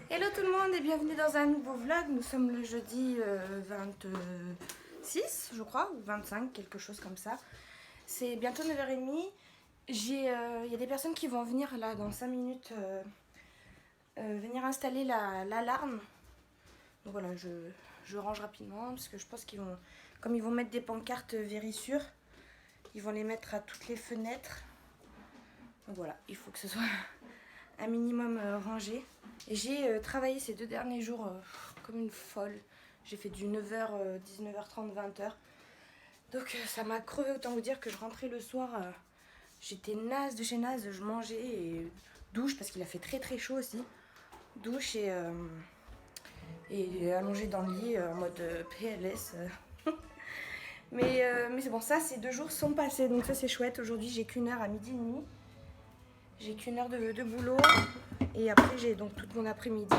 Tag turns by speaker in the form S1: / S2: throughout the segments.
S1: Hello tout le monde et bienvenue dans un nouveau vlog. Nous sommes le jeudi 26 je crois, ou 25, quelque chose comme ça. C'est bientôt 9h30. Il y a des personnes qui vont venir là dans 5 minutes venir installer l'alarme. Donc voilà, je range rapidement parce que je pense qu'ils vont, comme ils vont mettre des pancartes Vérissure, ils vont les mettre à toutes les fenêtres. Donc voilà, il faut que ce soit un minimum rangé. J'ai travaillé ces 2 derniers jours comme une folle. J'ai fait du 9h, 19h30, 20h. Donc ça m'a crevé, autant vous dire que je rentrais le soir. J'étais naze de chez naze, je mangeais et douche parce qu'il a fait très très chaud aussi. Douche et allongée dans le lit en mode PLS. mais c'est bon, ça ces 2 jours sont passés donc ça c'est chouette. Aujourd'hui j'ai qu'une heure à midi et demi. J'ai qu'une heure de boulot et après j'ai donc toute mon après-midi.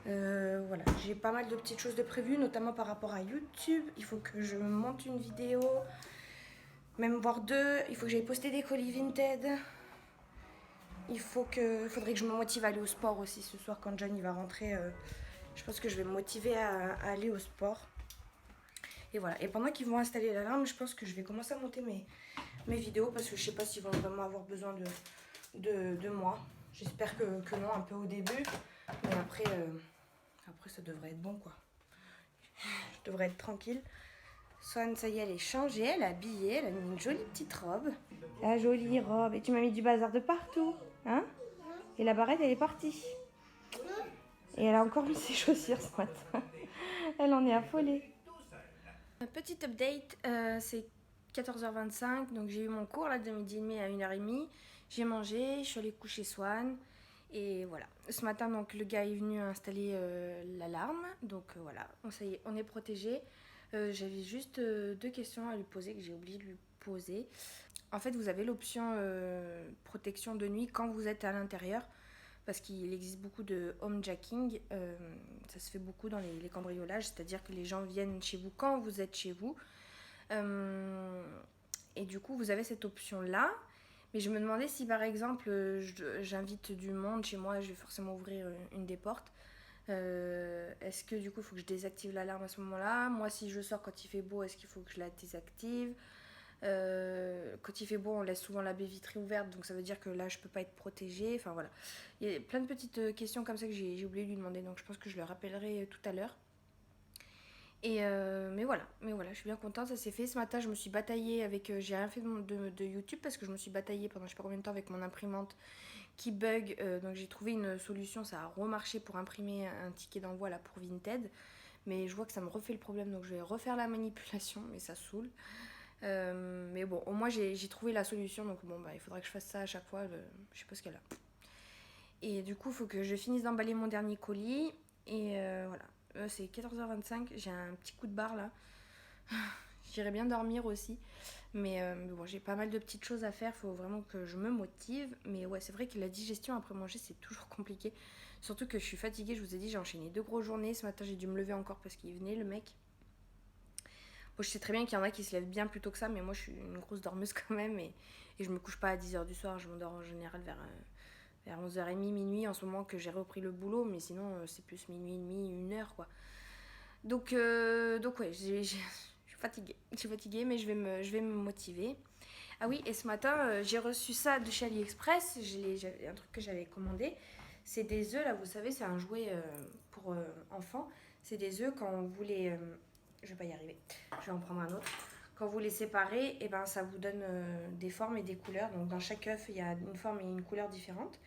S1: Voilà, j'ai pas mal de petites choses de prévues, notamment par rapport à YouTube. Il faut que je monte une vidéo, même voire 2. Il faut que j'aille poster des colis Vinted. Faudrait que je me motive à aller au sport aussi ce soir quand John il va rentrer. Je pense que je vais me motiver à aller au sport. Et voilà. Et pendant qu'ils vont installer l'alarme, je pense que je vais commencer à monter mes vidéos parce que je sais pas s'ils vont vraiment avoir besoin de moi. J'espère que non, un peu au début. Mais après ça devrait être bon quoi. Je devrais être tranquille. Swan, ça y est, elle est changée, elle est habillée, elle a mis une jolie petite robe. La jolie robe. Et tu m'as mis du bazar de partout. Hein? Et la barrette, elle est partie. Et elle a encore mis ses chaussures ce matin. Elle en est affolée. Petite update, c'est 14h25, donc j'ai eu mon cours là de midi et demi à 1h30. J'ai mangé, je suis allée coucher Swan. Et voilà. Ce matin, donc, le gars est venu installer l'alarme. Donc voilà, ça y est, on est protégé. J'avais juste 2 questions à lui poser que j'ai oublié de lui poser. En fait, vous avez l'option protection de nuit quand vous êtes à l'intérieur. Parce qu'il existe beaucoup de homejacking. Ça se fait beaucoup dans les cambriolages. C'est-à-dire que les gens viennent chez vous quand vous êtes chez vous. Et du coup, vous avez cette option-là. Mais je me demandais si par exemple j'invite du monde chez moi, je vais forcément ouvrir une des portes. Est-ce que du coup il faut que je désactive l'alarme à ce moment-là? Moi si je sors quand il fait beau, est-ce qu'il faut que je la désactive? Quand il fait beau, on laisse souvent la baie vitrée ouverte, donc ça veut dire que là je peux pas être protégée. Enfin voilà. Il y a plein de petites questions comme ça que j'ai oublié de lui demander, donc je pense que je le rappellerai tout à l'heure. Mais voilà, je suis bien contente, ça s'est fait. Ce matin, je me suis bataillée avec. J'ai rien fait de YouTube parce que je me suis bataillée pendant je sais pas combien de temps avec mon imprimante qui bug. Donc j'ai trouvé une solution, ça a remarché pour imprimer un ticket d'envoi là pour Vinted. Mais je vois que ça me refait le problème, donc je vais refaire la manipulation, mais ça saoule. Mais bon, au moins j'ai trouvé la solution, donc bon, bah il faudra que je fasse ça à chaque fois. Je sais pas ce qu'elle a. Et du coup, il faut que je finisse d'emballer mon dernier colis. Et voilà. C'est 14h25, j'ai un petit coup de barre là. J'irais bien dormir aussi. Mais bon, j'ai pas mal de petites choses à faire, il faut vraiment que je me motive. Mais ouais, c'est vrai que la digestion après manger, c'est toujours compliqué. Surtout que je suis fatiguée, je vous ai dit, j'ai enchaîné 2 grosses journées. Ce matin, j'ai dû me lever encore parce qu'il venait, le mec. Bon, je sais très bien qu'il y en a qui se lèvent bien plus tôt que ça, mais moi, je suis une grosse dormeuse quand même. Et je me couche pas à 10h du soir, je m'endors en général vers 11h30, minuit en ce moment que j'ai repris le boulot, mais sinon c'est plus minuit et demi, 1h quoi. Donc ouais, je suis fatiguée. Je suis fatiguée, mais je vais me motiver. Ah oui, et ce matin, j'ai reçu ça de chez AliExpress. J'avais un truc que j'avais commandé. C'est des œufs, là, vous savez, c'est un jouet pour enfants. C'est des œufs quand vous les... je vais pas y arriver. Je vais en prendre un autre. Quand vous les séparez, et ben, ça vous donne des formes et des couleurs. Donc dans chaque œuf, il y a une forme et une couleur différente.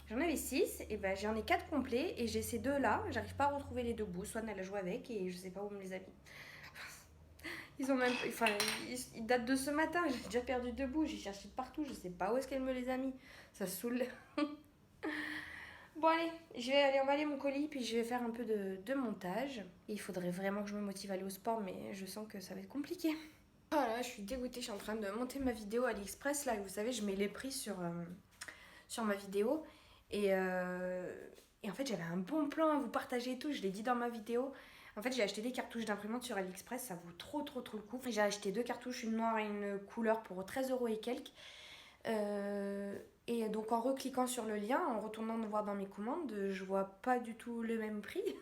S1: J'en avais 6, et ben j'en ai 4 complets, et j'ai ces 2 là, j'arrive pas à retrouver les 2 bouts, soit elle a joué avec, et je sais pas où on me les a mis. Ils ont même, enfin, ils datent de ce matin, j'ai déjà perdu 2 bouts, j'ai cherché partout, je sais pas où est-ce qu'elle me les a mis, ça saoule. Bon allez, je vais aller emballer mon colis, puis je vais faire un peu de montage. Et il faudrait vraiment que je me motive à aller au sport, mais je sens que ça va être compliqué. Voilà, je suis dégoûtée, je suis en train de monter ma vidéo AliExpress, là, vous savez, je mets les prix sur ma vidéo. Et en fait, j'avais un bon plan à vous partager et tout, je l'ai dit dans ma vidéo. En fait, j'ai acheté des cartouches d'imprimante sur AliExpress, ça vaut trop le coup. J'ai acheté 2 cartouches, une noire et une couleur pour 13 € et quelques. Et donc en recliquant sur le lien, en retournant voir dans mes commandes, je vois pas du tout le même prix.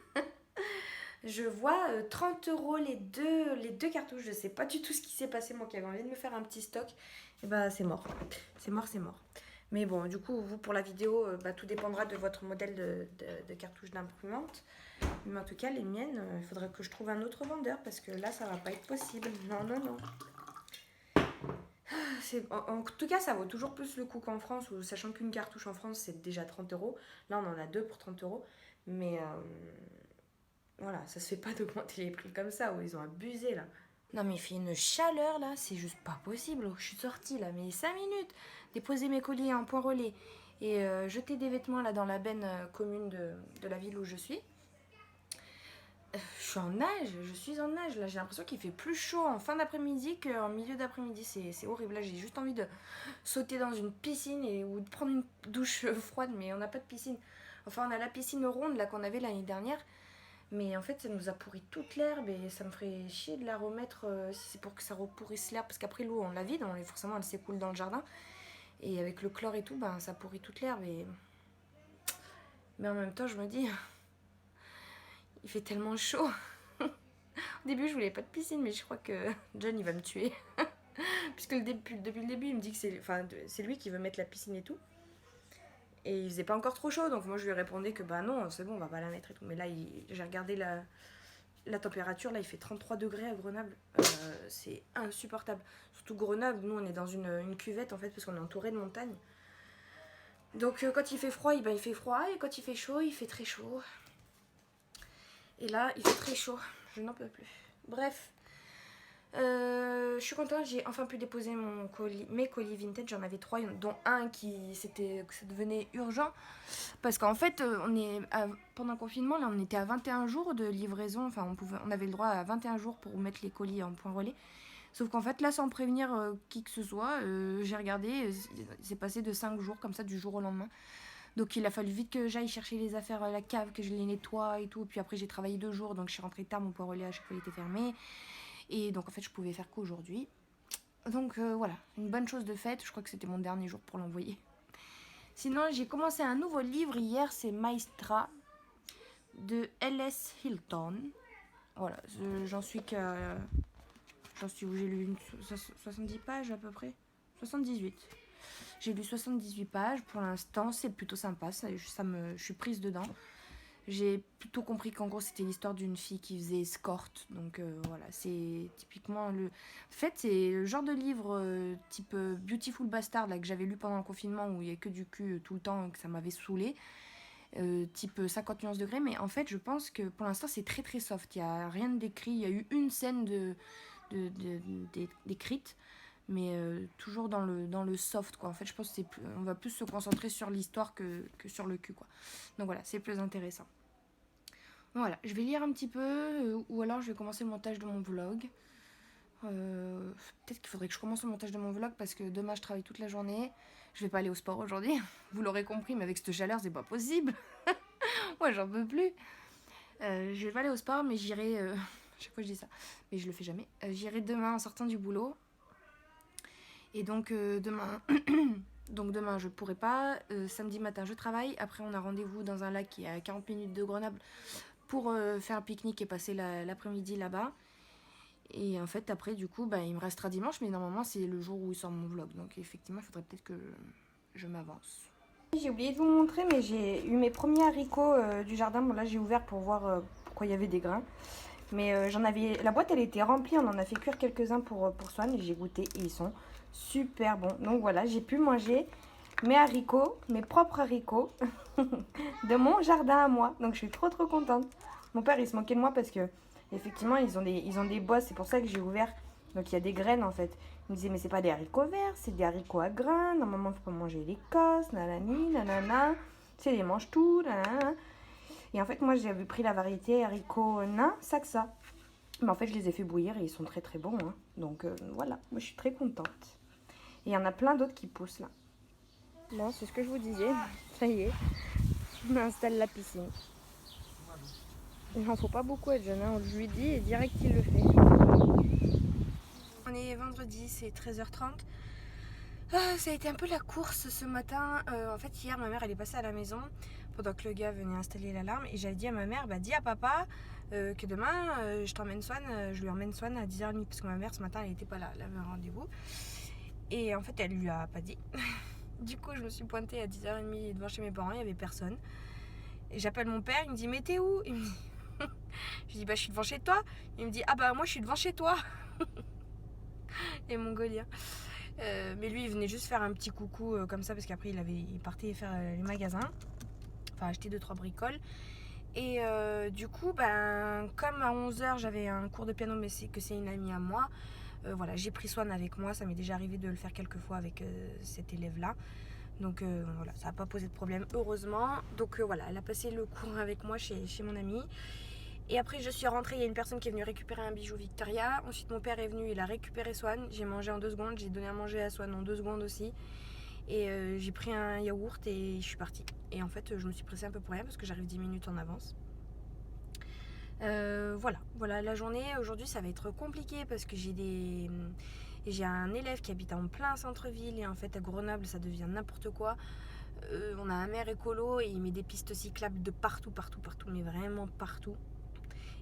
S1: Je vois 30 € les deux cartouches. Je sais pas du tout ce qui s'est passé, moi qui avais envie de me faire un petit stock. Et bah c'est mort. C'est mort, c'est mort. Mais bon, du coup, vous pour la vidéo, tout dépendra de votre modèle de cartouche d'imprimante. Mais en tout cas, les miennes, il faudrait que je trouve un autre vendeur parce que là, ça va pas être possible. Non, non, non. En tout cas, ça vaut toujours plus le coup qu'en France, où, sachant qu'une cartouche en France, c'est déjà 30 €. Là, on en a deux pour 30 €. Mais voilà, ça se fait pas d'augmenter les prix comme ça, où ils ont abusé là. Non mais il fait une chaleur là, c'est juste pas possible. Je suis sortie là, mais 5 minutes. Déposer mes colis en point relais et jeter des vêtements là dans la benne commune de la ville où je suis. Je suis en nage, là. J'ai l'impression qu'il fait plus chaud en fin d'après-midi qu'en milieu d'après-midi. C'est horrible. Là, j'ai juste envie de sauter dans une piscine ou de prendre une douche froide, mais on n'a pas de piscine. Enfin, on a la piscine ronde là qu'on avait l'année dernière. Mais en fait, ça nous a pourri toute l'herbe et ça me ferait chier de la remettre si c'est pour que ça repourrisse l'herbe. Parce qu'après, l'eau, on la vide, forcément, elle s'écoule dans le jardin. Et avec le chlore et tout, ça pourrit toute l'herbe. Mais en même temps, je me dis, il fait tellement chaud. Au début, je voulais pas de piscine, mais je crois que John, il va me tuer. Puisque depuis le début, il me dit que c'est lui qui veut mettre la piscine et tout. Et il faisait pas encore trop chaud, donc moi je lui répondais que non, c'est bon, on va pas la mettre et tout. Mais là, j'ai regardé la température, là il fait 33 degrés à Grenoble. C'est insupportable. Surtout Grenoble, nous on est dans une cuvette en fait, parce qu'on est entouré de montagnes. Donc quand il fait froid, il fait froid, et quand il fait chaud, il fait très chaud. Et là, il fait très chaud, je n'en peux plus. Bref. Je suis contente, j'ai enfin pu déposer mes colis vintage. J'en avais 3, dont un que ça devenait urgent. Parce qu'en fait, pendant le confinement, là, on était à 21 jours de livraison. Enfin, on avait le droit à 21 jours pour mettre les colis en point relais. Sauf qu'en fait, là, sans prévenir qui que ce soit, j'ai regardé, c'est passé de 5 jours, comme ça, du jour au lendemain. Donc il a fallu vite que j'aille chercher les affaires à la cave, que je les nettoie et tout. Puis après, j'ai travaillé 2 jours, donc je suis rentrée tard, mon point relais à chaque fois il était fermé. Et donc en fait je pouvais faire qu'aujourd'hui. Donc voilà, une bonne chose de faite. Je crois que c'était mon dernier jour pour l'envoyer. Sinon j'ai commencé un nouveau livre hier, c'est Maestra de L.S. Hilton. Voilà, j'en suis où j'ai lu 70 pages à peu près. 78. J'ai lu 78 pages pour l'instant, c'est plutôt sympa, je suis prise dedans. J'ai plutôt compris qu'en gros c'était l'histoire d'une fille qui faisait escorte. Donc voilà, c'est typiquement En fait, c'est le genre de livre type Beautiful Bastard là, que j'avais lu pendant le confinement où il n'y a que du cul tout le temps et que ça m'avait saoulé. Type 50 nuances degrés. Mais en fait, je pense que pour l'instant c'est très très soft. Il n'y a rien d'écrit. Il y a eu une scène d'écrite. Mais toujours dans le soft quoi. En fait, je pense on va plus se concentrer sur l'histoire que sur le cul quoi. Donc voilà, c'est plus intéressant. Voilà, je vais lire un petit peu ou alors je vais commencer le montage de mon vlog. Peut-être qu'il faudrait que je commence le montage de mon vlog parce que demain je travaille toute la journée. Je vais pas aller au sport aujourd'hui. Vous l'aurez compris, mais avec cette chaleur c'est pas possible. Moi j'en peux plus. Je vais pas aller au sport, mais j'irai. Chaque fois je dis ça, mais je le fais jamais. J'irai demain en sortant du boulot. Et donc demain, demain je pourrai pas. Samedi matin je travaille. Après on a rendez-vous dans un lac qui est à 40 minutes de Grenoble pour faire un pique-nique et passer l'après-midi là-bas. Et en fait après du coup il me restera dimanche, mais normalement c'est le jour où il sort mon vlog. Donc effectivement il faudrait peut-être que je m'avance. J'ai oublié de vous montrer, mais j'ai eu mes premiers haricots du jardin. Bon là j'ai ouvert pour voir pourquoi il y avait des grains. Mais la boîte elle était remplie, on en a fait cuire quelques-uns pour Swan et j'ai goûté et ils sont super bons. Donc voilà, j'ai pu manger mes haricots, mes propres haricots de mon jardin à moi. Donc je suis trop contente. Mon père il se moquait de moi parce que effectivement ils ont des bosses, c'est pour ça que j'ai ouvert. Donc il y a des graines en fait. Il me disait mais c'est pas des haricots verts, c'est des haricots à grains. Normalement il faut pas manger l'Écosse, nanani, nanana. C'est les mange tout, nanana. Et en fait, moi, j'avais pris la variété haricots nains, Saxa. Mais en fait, je les ai fait bouillir et ils sont très bons. Hein. Donc voilà, moi, je suis très contente. Et il y en a plein d'autres qui poussent là. Bon, c'est ce que je vous disais. Ça y est, on installe la piscine. Il n'en faut pas beaucoup à John. Hein. Je lui dis et direct, il le fait. On est vendredi, c'est 13h30. Ça a été un peu la course ce matin. En fait, hier, ma mère, elle est passée à la maison pendant que le gars venait installer l'alarme. Et j'avais dit à ma mère, bah dis à papa que demain, je t'emmène Swan, je lui emmène Swan à 10h30. Parce que ma mère, ce matin, elle n'était pas là, elle avait un rendez-vous. Et en fait, elle lui a pas dit. Du coup, je me suis pointée à 10h30 devant chez mes parents, il n'y avait personne. Et j'appelle mon père, il me dit, mais t'es où? Il me dit... Je dis, bah je suis devant chez toi. Il me dit, ah bah moi je suis devant chez toi. Et mongolien. Mais lui, il venait juste faire un petit coucou comme ça parce qu'après il partait faire les magasins, enfin acheter 2-3 bricoles. Et du coup, ben, comme à 11h j'avais un cours de piano, mais c'est une amie à moi, voilà, j'ai pris Swan avec moi. Ça m'est déjà arrivé de le faire quelques fois avec cet élève-là. Donc voilà, ça n'a pas posé de problème, heureusement. Donc voilà, elle a passé le cours avec moi chez mon amie. Et après, je suis rentrée, il y a une personne qui est venue récupérer un bijou Victoria. Ensuite, mon père est venu, il a récupéré Swan. J'ai mangé en 2 secondes, j'ai donné à manger à Swan en 2 secondes aussi. Et j'ai pris un yaourt et je suis partie. Et en fait, je me suis pressée un peu pour rien parce que j'arrive 10 minutes en avance. Voilà, la journée aujourd'hui, ça va être compliqué parce que j'ai un élève qui habite en plein centre-ville et en fait, à Grenoble, ça devient n'importe quoi. On a un maire écolo et il met des pistes cyclables de partout, mais vraiment partout.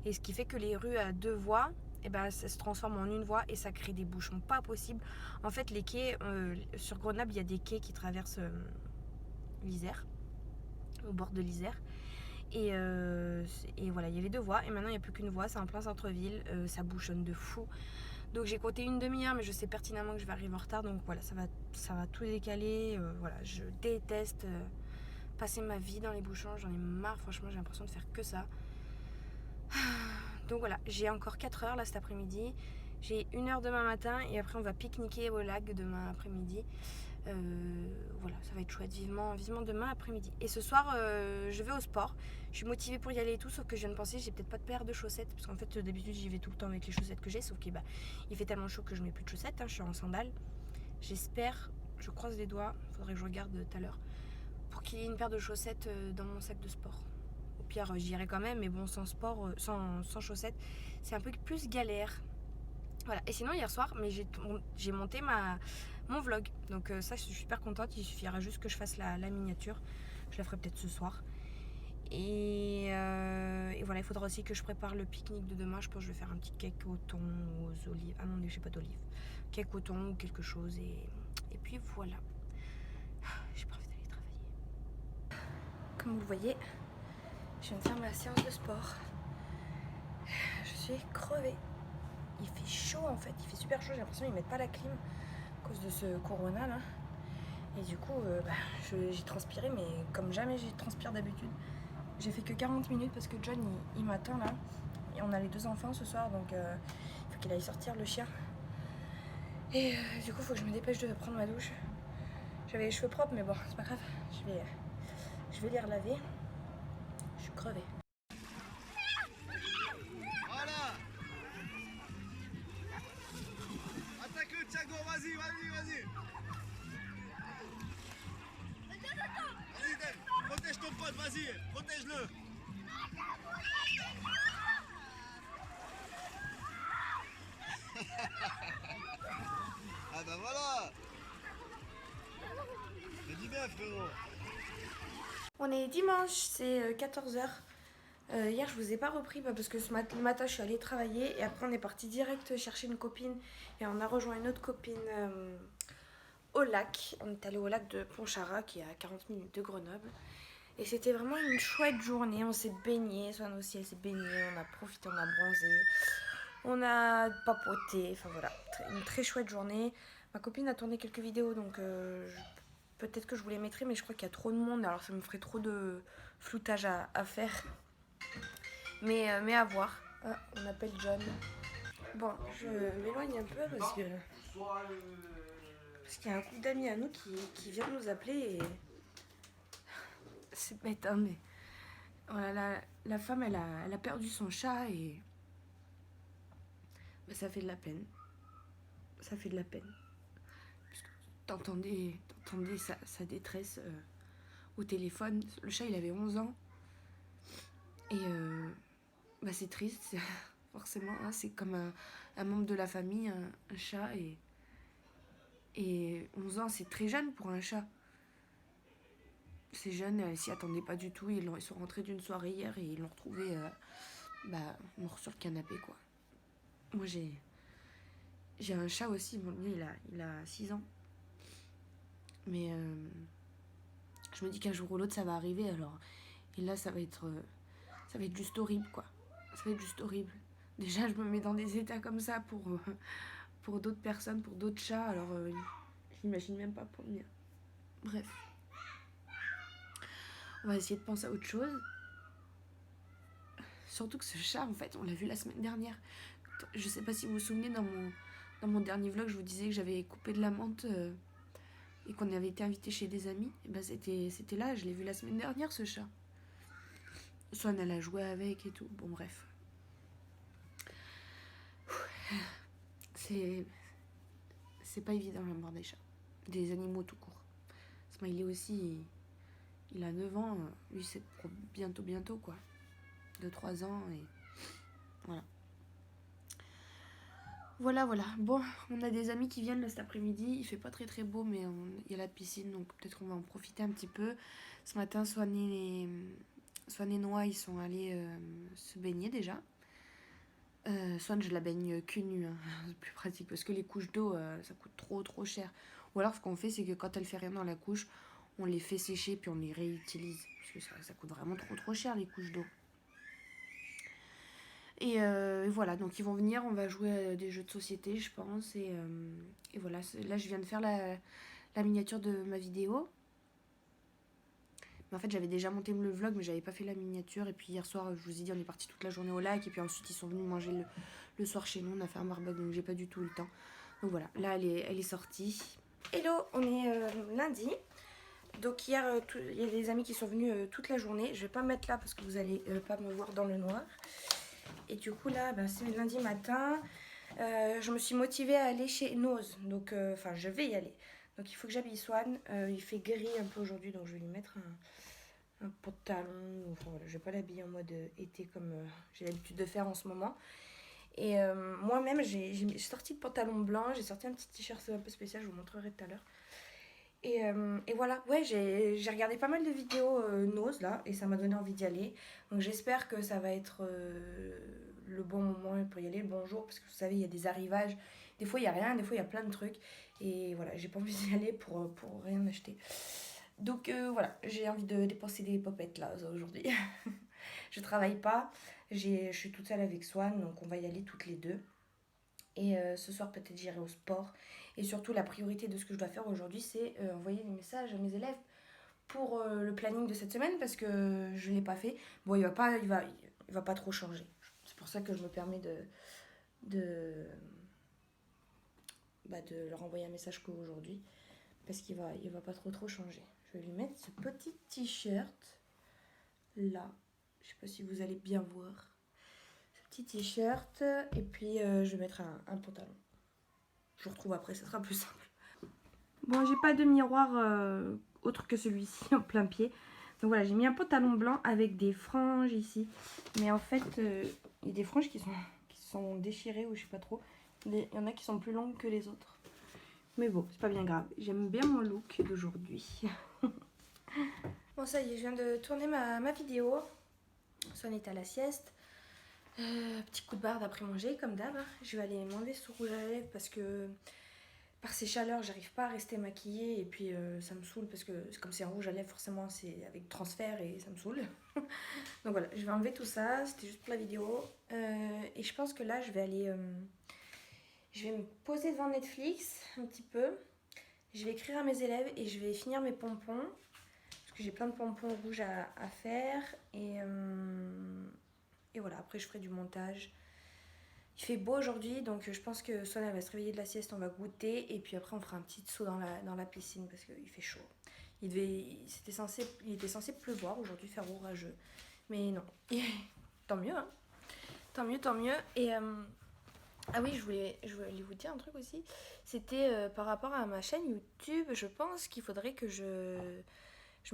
S1: Et ce qui fait que les rues à 2 voies, eh ben, ça se transforme en une voie et ça crée des bouchons pas possibles. En fait, les quais, sur Grenoble, il y a des quais qui traversent l'Isère, au bord de l'Isère. Et voilà, il y avait 2 voies et maintenant il n'y a plus qu'une voie, c'est en plein centre-ville, ça bouchonne de fou. Donc j'ai compté une demi-heure, mais je sais pertinemment que je vais arriver en retard, donc voilà, ça va tout décaler. Voilà, je déteste passer ma vie dans les bouchons, j'en ai marre, franchement, j'ai l'impression de faire que ça. Donc voilà, j'ai encore 4 heures là cet après-midi. J'ai 1 heure demain matin et après on va pique-niquer au lac demain après-midi. Voilà, ça va être chouette, vivement demain après-midi. Et ce soir, je vais au sport. Je suis motivée pour y aller et tout, sauf que je viens de penser, j'ai peut-être pas de paire de chaussettes. Parce qu'en fait, d'habitude, j'y vais tout le temps avec les chaussettes que j'ai. Sauf qu'il il fait tellement chaud que je mets plus de chaussettes. Je suis en sandales. J'espère, je croise les doigts, faudrait que je regarde tout à l'heure, pour qu'il y ait une paire de chaussettes dans mon sac de sport. Au pire, j'irai quand même, mais bon, sans sport, sans chaussettes, c'est un peu plus galère. Voilà. Et sinon, hier soir, mais j'ai monté mon vlog. Donc ça, je suis super contente. Il suffira juste que je fasse la miniature. Je la ferai peut-être ce soir. Et voilà, il faudra aussi que je prépare le pique-nique de demain. Je pense que je vais faire un petit cake au thon ou aux olives. Ah non, je sais pas d'olives. Cake au thon ou quelque chose. Et puis voilà. J'ai pas envie d'aller travailler. Comme vous le voyez, je viens de faire ma séance de sport. Je suis crevée. Il fait chaud en fait, il fait super chaud, j'ai l'impression qu'ils mettent pas la clim à cause de ce corona là. Et du coup, j'ai transpiré, mais comme jamais j'ai transpiré d'habitude. J'ai fait que 40 minutes parce que John il m'attend là. Et on a les 2 enfants ce soir, donc il faut qu'il aille sortir le chien. Et du coup, il faut que je me dépêche de prendre ma douche. J'avais les cheveux propres, mais bon, c'est pas grave. Je vais les relaver. Je suis crevée.
S2: Vas-y. Vas-y, protège ton pote, vas-y, protège-le. Ah bah voilà. Je dis bien, frérot.
S1: On est dimanche, c'est 14h. Hier, je vous ai pas repris parce que le matin, je suis allée travailler et après, on est parti direct chercher une copine et on a rejoint une autre copine au lac. On est allé au lac de Pontcharrat qui est à 40 minutes de Grenoble. Et c'était vraiment une chouette journée. On s'est baigné, Swan aussi, elle s'est baignée. On a profité, on a bronzé, on a papoté. Enfin voilà, une très chouette journée. Ma copine a tourné quelques vidéos donc peut-être que je vous les mettrai, mais je crois qu'il y a trop de monde. Alors ça me ferait trop de floutage à faire. Mais à voir. Ah, on appelle John. Bon, je m'éloigne un peu parce qu'il y a un couple d'amis à nous qui vient nous appeler et c'est bête, hein, mais voilà, la femme elle a perdu son chat et ça fait de la peine. Ça fait de la peine. Parce que t'entendais sa détresse au téléphone. Le chat il avait 11 ans et c'est triste. Forcément, hein, c'est comme un membre de la famille, un chat, et Et 11 ans, c'est très jeune pour un chat. C'est jeune, elle s'y attendait pas du tout. Ils sont rentrés d'une soirée hier et ils l'ont retrouvé mort sur le canapé, quoi. Moi, j'ai un chat aussi. Bon, lui, il a 6 ans. Mais je me dis qu'un jour ou l'autre, ça va arriver. Alors, et là, ça va être juste horrible, quoi. Ça va être juste horrible. Déjà, je me mets dans des états comme ça pour d'autres personnes, pour d'autres chats. Alors, j'imagine même pas pour le mien. Bref. On va essayer de penser à autre chose. Surtout que ce chat, en fait, on l'a vu la semaine dernière. Je sais pas si vous vous souvenez, dans mon dernier vlog, je vous disais que j'avais coupé de la menthe et qu'on avait été invité chez des amis. Et ben c'était là, je l'ai vu la semaine dernière, ce chat. Swan, elle a joué avec et tout. Bon, bref. C'est pas évident l'amour des chats. Des animaux tout court. Smiley aussi, il a 9 ans. Lui, c'est pour bientôt, quoi. 2-3 ans et voilà. Voilà. Bon, on a des amis qui viennent là cet après-midi. Il fait pas très très beau, mais il y a la piscine, donc peut-être qu'on va en profiter un petit peu. Ce matin, Swan et Noah, ils sont allés se baigner déjà. Swan, je la baigne cul nu, hein. C'est plus pratique parce que les couches d'eau, ça coûte trop cher. Ou alors, ce qu'on fait, c'est que quand elle fait rien dans la couche, on les fait sécher puis on les réutilise. Parce que ça coûte vraiment trop cher, les couches d'eau. Et voilà, donc ils vont venir, on va jouer à des jeux de société, je pense. Et voilà, là, je viens de faire la miniature de ma vidéo. Mais en fait, j'avais déjà monté le vlog, mais j'avais pas fait la miniature. Et puis hier soir, je vous ai dit, on est parti toute la journée au lac. Et puis ensuite, ils sont venus manger le soir chez nous. On a fait un barbecue, donc j'ai pas du tout eu le temps. Donc voilà, là, elle est sortie. Hello, on est lundi. Donc hier, il y a des amis qui sont venus toute la journée. Je vais pas me mettre là parce que vous allez pas me voir dans le noir. Et du coup là, c'est lundi matin. Je me suis motivée à aller chez Nose. Donc, je vais y aller. Donc il faut que j'habille Swan. Il fait gris un peu aujourd'hui, donc je vais lui mettre un pantalon. Enfin voilà, je vais pas l'habiller en mode été comme j'ai l'habitude de faire en ce moment. Et moi-même, j'ai sorti le pantalon blanc. J'ai sorti un petit t-shirt un peu spécial, je vous montrerai tout à l'heure. Et voilà, ouais, j'ai regardé pas mal de vidéos Nose là, et ça m'a donné envie d'y aller. Donc j'espère que ça va être le bon moment pour y aller, le bon jour, parce que vous savez, il y a des arrivages. Des fois, il n'y a rien, des fois, il y a plein de trucs. Et voilà, j'ai pas envie d'y aller pour rien acheter. Donc voilà, j'ai envie de dépenser des popettes là aujourd'hui. Je travaille pas, je suis toute seule avec Swan, donc on va y aller toutes les deux. Et ce soir, peut-être j'irai au sport. Et surtout, la priorité de ce que je dois faire aujourd'hui, c'est envoyer des messages à mes élèves pour le planning de cette semaine parce que je ne l'ai pas fait. Bon, il va pas trop changer. C'est pour ça que je me permets de leur envoyer un message qu'aujourd'hui parce qu'il va pas trop changer. Je vais lui mettre ce petit t-shirt là. Je sais pas si vous allez bien voir. Petit t-shirt et puis je vais mettre un pantalon. Je vous retrouve après, ça sera plus simple. Bon, j'ai pas de miroir autre que celui-ci en plein pied. Donc voilà, j'ai mis un pantalon blanc avec des franges ici. Mais en fait, il y a des franges qui sont déchirées ou je sais pas trop. Il y en a qui sont plus longues que les autres. Mais bon, c'est pas bien grave. J'aime bien mon look d'aujourd'hui. Bon, ça y est, je viens de tourner ma vidéo. Swan est à la sieste. Petit coup de barre d'après manger, comme d'hab. Je vais aller m'enlever ce rouge à lèvres parce que par ces chaleurs, j'arrive pas à rester maquillée. Et puis ça me saoule parce que comme c'est un rouge à lèvres, forcément c'est avec transfert et ça me saoule. Donc voilà, je vais enlever tout ça. C'était juste pour la vidéo. Et je pense que là, je vais me poser devant Netflix un petit peu. Je vais écrire à mes élèves et je vais finir mes pompons. Parce que j'ai plein de pompons rouges à faire. Et voilà, après je ferai du montage. Il fait beau aujourd'hui, donc je pense que Swan elle va se réveiller de la sieste, on va goûter. Et puis après on fera un petit saut dans la piscine parce qu'il fait chaud. Il était censé pleuvoir aujourd'hui, faire orageux. Mais non, tant mieux hein. Tant mieux. Et ah oui, je voulais vous dire un truc aussi. C'était par rapport à ma chaîne YouTube. Je pense qu'il faudrait que je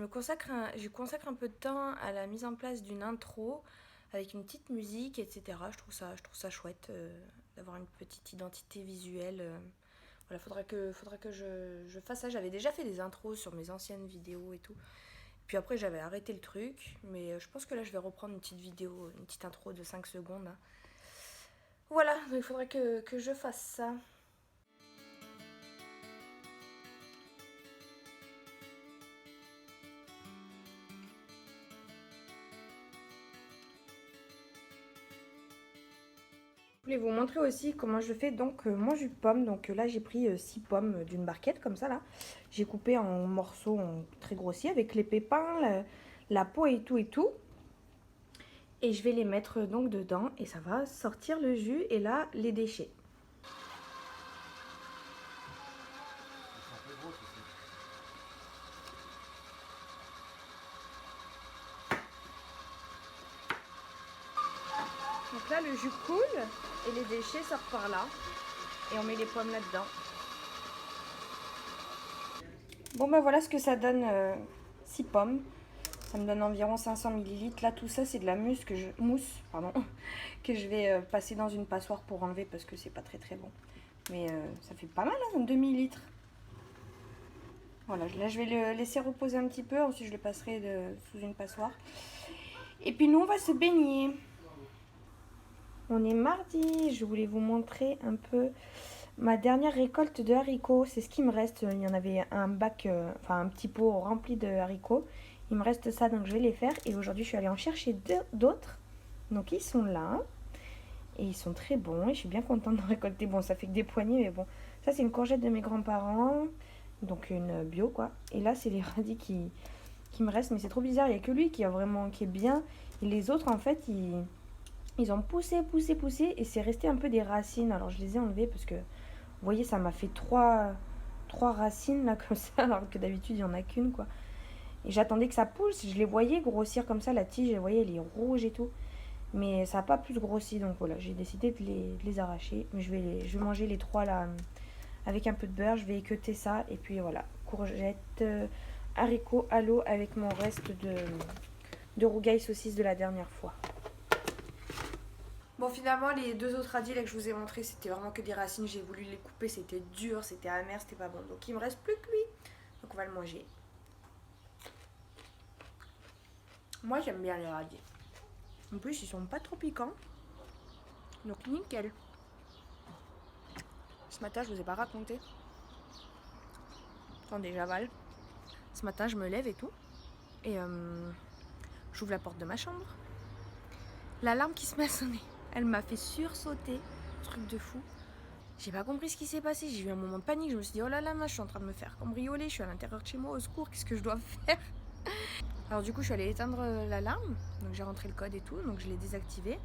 S1: consacre un peu de temps à la mise en place d'une intro avec une petite musique, etc. Je trouve ça chouette d'avoir une petite identité visuelle Voilà, faudra que je fasse ça. J'avais déjà fait des intros sur mes anciennes vidéos et tout. Puis après, j'avais arrêté le truc. Mais je pense que là, je vais reprendre une petite vidéo, une petite intro de 5 secondes. Hein. Voilà, donc il faudrait que je fasse ça. Je voulais vous montrer aussi comment je fais donc mon jus de pomme. Donc là j'ai pris 6 pommes d'une barquette comme ça là. J'ai coupé en morceaux très grossiers avec les pépins, la peau et tout et tout. Et je vais les mettre donc dedans et ça va sortir le jus et là les déchets. Donc là le jus coule et les déchets sortent par là. Et on met les pommes là-dedans. Bon ben voilà ce que ça donne 6 pommes. Ça me donne environ 500 ml. Là tout ça c'est de la mousse que je vais passer dans une passoire pour enlever parce que c'est pas très bon. Mais ça fait pas mal, hein, 2 ml. Voilà, là je vais le laisser reposer un petit peu. Ensuite je le passerai sous une passoire. Et puis nous on va se baigner. On est mardi, je voulais vous montrer un peu ma dernière récolte de haricots. C'est ce qui me reste. Il y en avait un bac, enfin un petit pot rempli de haricots. Il me reste ça, donc je vais les faire. Et aujourd'hui, je suis allée en chercher d'autres. Donc ils sont là. Et ils sont très bons. Et je suis bien contente de récolter. Bon, ça fait que des poignées, mais bon. Ça, c'est une courgette de mes grands-parents. Donc une bio, quoi. Et là, c'est les radis qui me restent. Mais c'est trop bizarre. Il n'y a que lui qui est bien. Et les autres, en fait, ils ont poussé. Et c'est resté un peu des racines. Alors, je les ai enlevées parce que, vous voyez, ça m'a fait trois racines, là, comme ça. Alors que d'habitude, il n'y en a qu'une, quoi. Et j'attendais que ça pousse. Je les voyais grossir comme ça. La tige, vous voyez, elle est rouge et tout. Mais ça n'a pas plus grossi. Donc, voilà, j'ai décidé de les arracher. Mais je vais manger les 3, là, avec un peu de beurre. Je vais équeuter ça. Et puis, voilà, courgettes, haricots à l'eau avec mon reste de rougail saucisse de la dernière fois. Bon, finalement, les 2 autres radis là que je vous ai montré, c'était vraiment que des racines. J'ai voulu les couper, c'était dur, c'était amer, c'était pas bon. Donc, il me reste plus que lui. Donc, on va le manger. Moi, j'aime bien les radis. En plus, ils sont pas trop piquants. Donc, nickel. Ce matin, je vous ai pas raconté. Attendez, j'avale. Ce matin, je me lève et tout. Et j'ouvre la porte de ma chambre. L'alarme qui se met à sonner. Elle m'a fait sursauter. Truc de fou. J'ai pas compris ce qui s'est passé. J'ai eu un moment de panique. Je me suis dit, oh là là, je suis en train de me faire cambrioler. Je suis à l'intérieur de chez moi. Au secours, qu'est-ce que je dois faire? Alors du coup, je suis allée éteindre l'alarme. Donc j'ai rentré le code et tout. Donc je l'ai désactivé.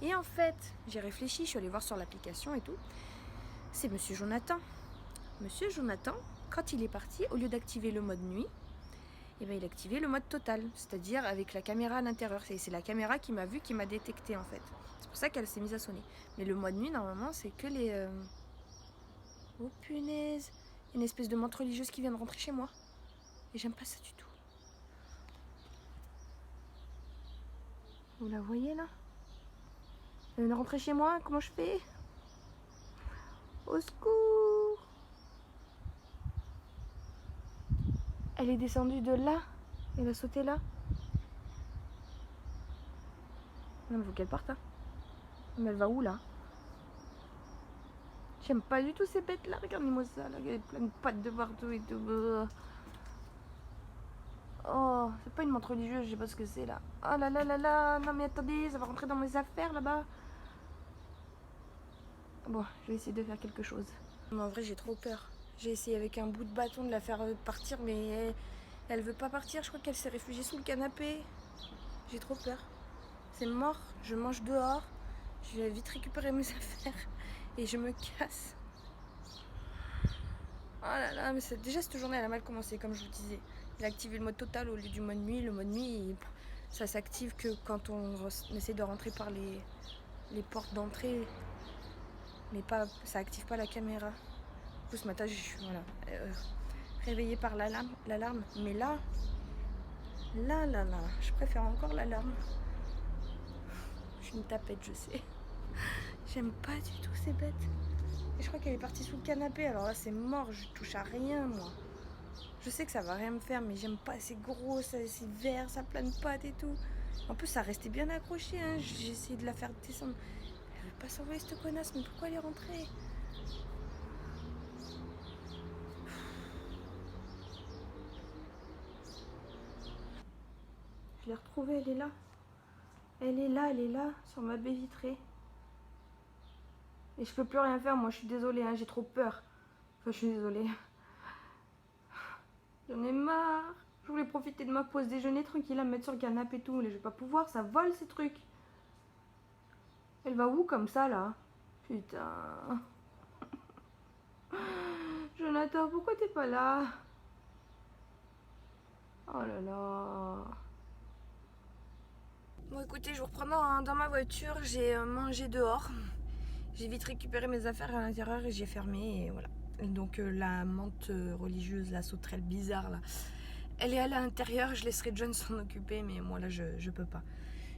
S1: Et en fait, j'ai réfléchi. Je suis allée voir sur l'application et tout. C'est Monsieur Jonathan. Monsieur Jonathan, quand il est parti, au lieu d'activer le mode nuit, eh ben, il a activé le mode total. C'est-à-dire avec la caméra à l'intérieur. C'est la caméra qui m'a vu, qui m'a détecté en fait. C'est pour ça qu'elle s'est mise à sonner. Mais le mode nuit, normalement, c'est que les... Oh punaise! Une espèce de menthe religieuse qui vient de rentrer chez moi. Et j'aime pas ça du tout. Vous la voyez là? Elle vient de rentrer chez moi, comment je fais? Au secours! Elle est descendue de là. Elle a sauté là. Non mais faut qu'elle parte hein. Mais elle va où là? J'aime pas du tout ces bêtes là, regardez-moi ça là, il y a plein de pattes de partout et tout. Oh, c'est pas une menthe religieuse, je sais pas ce que c'est là. Oh là là là là, non mais attendez, ça va rentrer dans mes affaires là-bas. Bon, je vais essayer de faire quelque chose. Mais en vrai j'ai trop peur. J'ai essayé avec un bout de bâton de la faire partir mais elle veut pas partir, je crois qu'elle s'est réfugiée sous le canapé. J'ai trop peur. C'est mort, je mange dehors, je vais vite récupérer mes affaires et je me casse. Oh là là, mais déjà cette journée elle a mal commencé comme je vous disais. J'ai activé le mode total au lieu du mode nuit. Le mode nuit, ça s'active que quand on essaie de rentrer par les portes d'entrée. Mais pas, ça active pas la caméra. Du coup ce matin je suis réveillée par l'alarme. Mais là, je préfère encore l'alarme. Je suis une tapette, je sais. J'aime pas du tout ces bêtes. Et je crois qu'elle est partie sous le canapé. Alors là, c'est mort. Je touche à rien, moi. Je sais que ça va rien me faire, mais j'aime pas. C'est gros, c'est vert, ça a plein de pattes et tout. En plus, ça restait bien accroché. Hein. J'ai essayé de la faire descendre. Elle veut pas s'envoyer cette connasse, mais pourquoi elle est rentrée? Je l'ai retrouvée, elle est là. Elle est là, sur ma baie vitrée. Et je peux plus rien faire, moi je suis désolée, hein, j'ai trop peur. Enfin, je suis désolée. J'en ai marre. Je voulais profiter de ma pause déjeuner tranquille, à me mettre sur le canapé et tout, mais je vais pas pouvoir, ça vole ces trucs. Elle va où comme ça là? Putain. Jonathan, pourquoi t'es pas là? Oh là là. Bon écoutez, je vous reprends dans ma voiture, j'ai mangé dehors. J'ai vite récupéré mes affaires à l'intérieur et j'ai fermé et voilà. Donc la menthe religieuse, la sauterelle bizarre là, elle est à l'intérieur, je laisserai John s'en occuper, mais moi là je peux pas.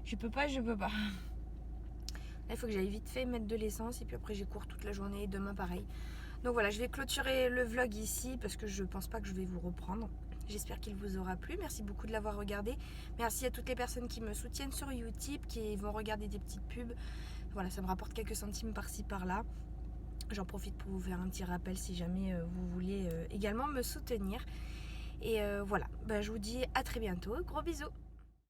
S1: Je peux pas. Là, il faut que j'aille vite fait mettre de l'essence et puis après j'ai cours toute la journée, demain pareil. Donc voilà, je vais clôturer le vlog ici parce que je pense pas que je vais vous reprendre. J'espère qu'il vous aura plu. Merci beaucoup de l'avoir regardé. Merci à toutes les personnes qui me soutiennent sur Utip, qui vont regarder des petites pubs. Voilà, ça me rapporte quelques centimes par-ci par-là. J'en profite pour vous faire un petit rappel si jamais vous voulez également me soutenir. Et voilà, je vous dis à très bientôt. Gros bisous.